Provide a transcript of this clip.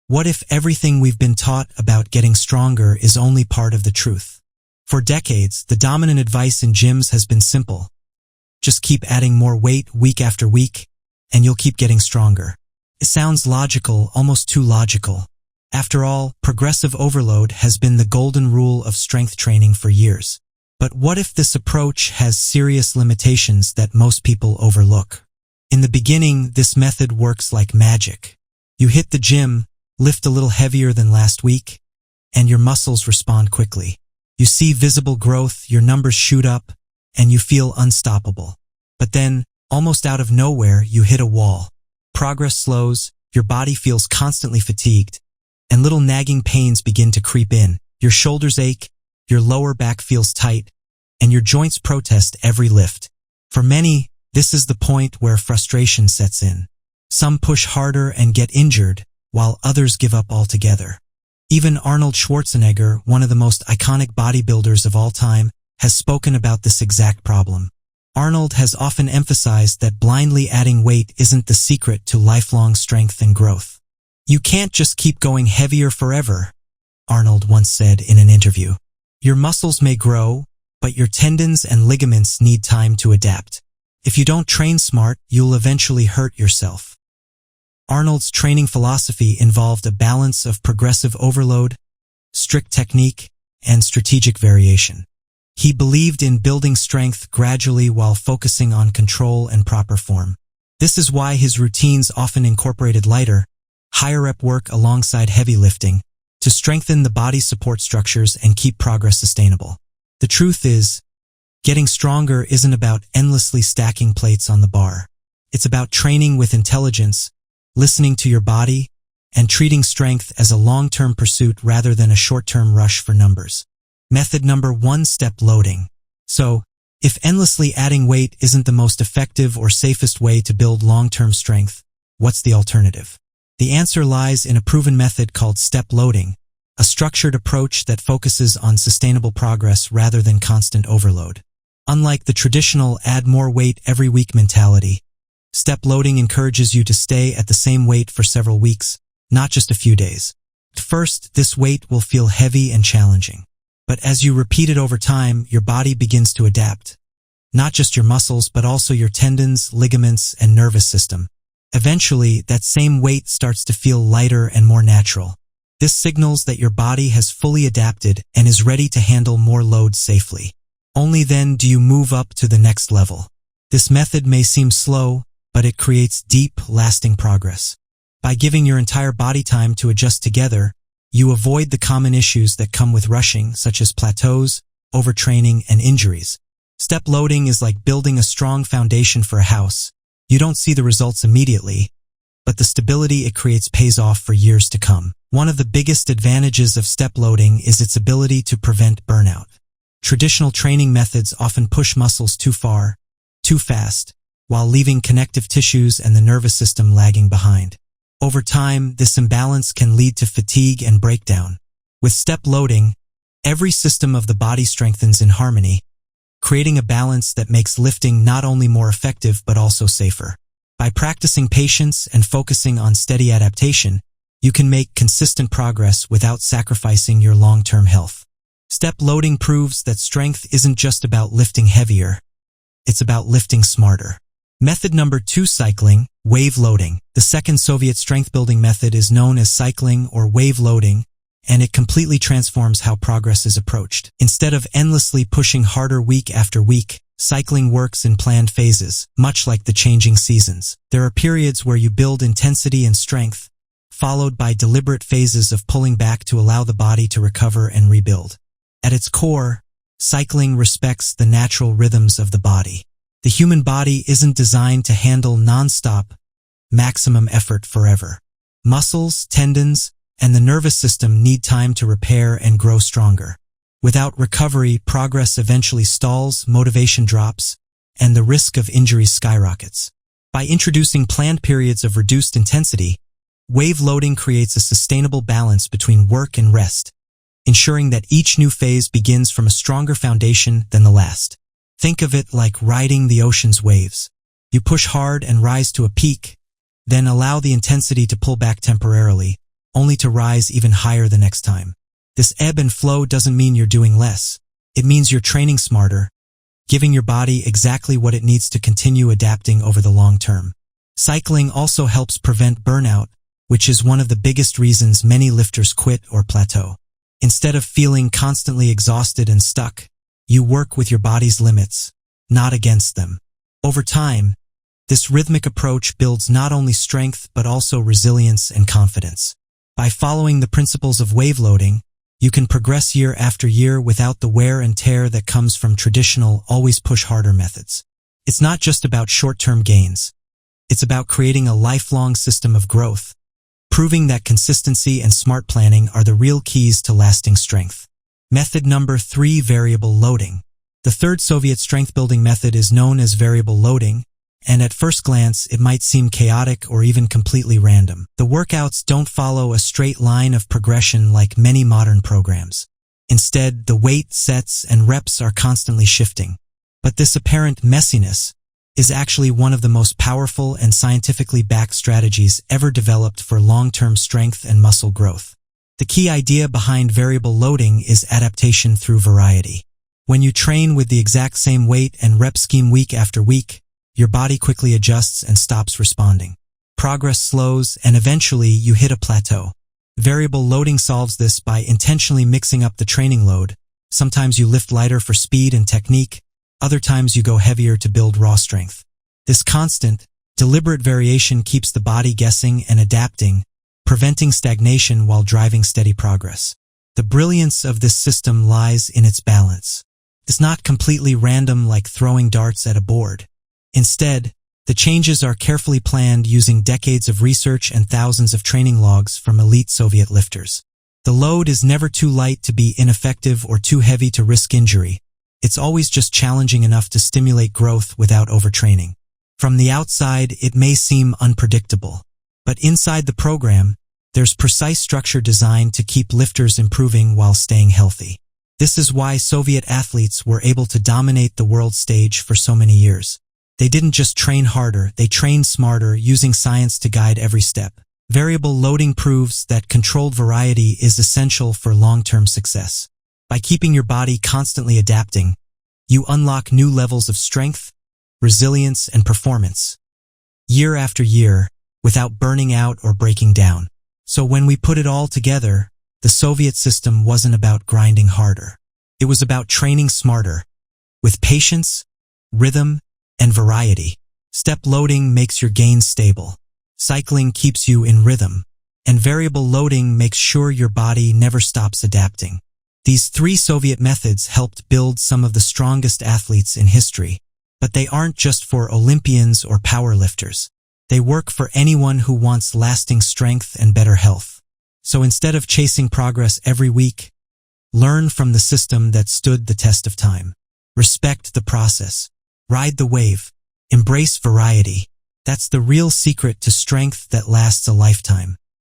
What if everything we've been taught about getting stronger is only part of the truth? For decades, the dominant advice in gyms has been simple. Just keep adding more weight week after week, and you'll keep getting stronger. It sounds logical, almost too logical. After all, progressive overload has been the golden rule of strength training for years. But what if this approach has serious limitations that most people overlook? In the beginning, this method works like magic. You hit the gym, lift a little heavier than last week, and your muscles respond quickly. You see visible growth, your numbers shoot up, and you feel unstoppable. But then, almost out of nowhere, you hit a wall. Progress slows, your body feels constantly fatigued, and little nagging pains begin to creep in. Your shoulders ache, your lower back feels tight, and your joints protest every lift. For many, this is the point where frustration sets in. Some push harder and get injured, while others give up altogether. Even Arnold Schwarzenegger, one of the most iconic bodybuilders of all time, has spoken about this exact problem. Arnold has often emphasized that blindly adding weight isn't the secret to lifelong strength and growth. You can't just keep going heavier forever, Arnold once said in an interview. Your muscles may grow, but your tendons and ligaments need time to adapt. If you don't train smart, you'll eventually hurt yourself. Arnold's training philosophy involved a balance of progressive overload, strict technique, and strategic variation. He believed in building strength gradually while focusing on control and proper form. This is why his routines often incorporated lighter, higher-rep work alongside heavy lifting to strengthen the body's support structures and keep progress sustainable. The truth is, getting stronger isn't about endlessly stacking plates on the bar. It's about training with intelligence, listening to your body, and treating strength as a long-term pursuit rather than a short-term rush for numbers. Method number 1: step loading. So, if endlessly adding weight isn't the most effective or safest way to build long-term strength, what's the alternative? The answer lies in a proven method called step loading, a structured approach that focuses on sustainable progress rather than constant overload. Unlike the traditional add more weight every week mentality, step loading encourages you to stay at the same weight for several weeks, not just a few days. At first, this weight will feel heavy and challenging. But as you repeat it over time, your body begins to adapt. Not just your muscles, but also your tendons, ligaments, and nervous system. Eventually, that same weight starts to feel lighter and more natural. This signals that your body has fully adapted and is ready to handle more loads safely. Only then do you move up to the next level. This method may seem slow, but it creates deep, lasting progress. By giving your entire body time to adjust together, you avoid the common issues that come with rushing, such as plateaus, overtraining, and injuries. Step loading is like building a strong foundation for a house. You don't see the results immediately, but the stability it creates pays off for years to come. One of the biggest advantages of step loading is its ability to prevent burnout. Traditional training methods often push muscles too far, too fast, while leaving connective tissues and the nervous system lagging behind. Over time, this imbalance can lead to fatigue and breakdown. With step loading, every system of the body strengthens in harmony, creating a balance that makes lifting not only more effective but also safer. By practicing patience and focusing on steady adaptation, you can make consistent progress without sacrificing your long-term health. Step loading proves that strength isn't just about lifting heavier, it's about lifting smarter. Method number 2: cycling, wave loading. The second Soviet strength-building method is known as cycling or wave loading, and it completely transforms how progress is approached. Instead of endlessly pushing harder week after week, cycling works in planned phases, much like the changing seasons. There are periods where you build intensity and strength, followed by deliberate phases of pulling back to allow the body to recover and rebuild. At its core, cycling respects the natural rhythms of the body. The human body isn't designed to handle non-stop, maximum effort forever. Muscles, tendons, and the nervous system need time to repair and grow stronger. Without recovery, progress eventually stalls, motivation drops, and the risk of injuries skyrockets. By introducing planned periods of reduced intensity, wave loading creates a sustainable balance between work and rest, ensuring that each new phase begins from a stronger foundation than the last. Think of it like riding the ocean's waves. You push hard and rise to a peak, then allow the intensity to pull back temporarily, only to rise even higher the next time. This ebb and flow doesn't mean you're doing less. It means you're training smarter, giving your body exactly what it needs to continue adapting over the long term. Cycling also helps prevent burnout, which is one of the biggest reasons many lifters quit or plateau. Instead of feeling constantly exhausted and stuck, you work with your body's limits, not against them. Over time, this rhythmic approach builds not only strength but also resilience and confidence. By following the principles of wave loading, you can progress year after year without the wear and tear that comes from traditional, always push harder methods. It's not just about short-term gains. It's about creating a lifelong system of growth, proving that consistency and smart planning are the real keys to lasting strength. Method number 3, variable loading. The third Soviet strength-building method is known as variable loading, and at first glance it might seem chaotic or even completely random. The workouts don't follow a straight line of progression like many modern programs. Instead, the weight, sets, and reps are constantly shifting. But this apparent messiness is actually one of the most powerful and scientifically backed strategies ever developed for long-term strength and muscle growth. The key idea behind variable loading is adaptation through variety. When you train with the exact same weight and rep scheme week after week, your body quickly adjusts and stops responding. Progress slows, and eventually you hit a plateau. Variable loading solves this by intentionally mixing up the training load. Sometimes you lift lighter for speed and technique, other times you go heavier to build raw strength. This constant, deliberate variation keeps the body guessing and adapting, preventing stagnation while driving steady progress. The brilliance of this system lies in its balance. It's not completely random like throwing darts at a board. Instead, the changes are carefully planned using decades of research and thousands of training logs from elite Soviet lifters. The load is never too light to be ineffective or too heavy to risk injury. It's always just challenging enough to stimulate growth without overtraining. From the outside, it may seem unpredictable, but inside the program, there's precise structure designed to keep lifters improving while staying healthy. This is why Soviet athletes were able to dominate the world stage for so many years. They didn't just train harder, they trained smarter, using science to guide every step. Variable loading proves that controlled variety is essential for long-term success. By keeping your body constantly adapting, you unlock new levels of strength, resilience, and performance, year after year, without burning out or breaking down. So when we put it all together, the Soviet system wasn't about grinding harder. It was about training smarter, with patience, rhythm, and variety. Step loading makes your gains stable. Cycling keeps you in rhythm, and variable loading makes sure your body never stops adapting. These 3 Soviet methods helped build some of the strongest athletes in history, but they aren't just for Olympians or powerlifters. They work for anyone who wants lasting strength and better health. So instead of chasing progress every week, learn from the system that stood the test of time. Respect the process. Ride the wave. Embrace variety. That's the real secret to strength that lasts a lifetime.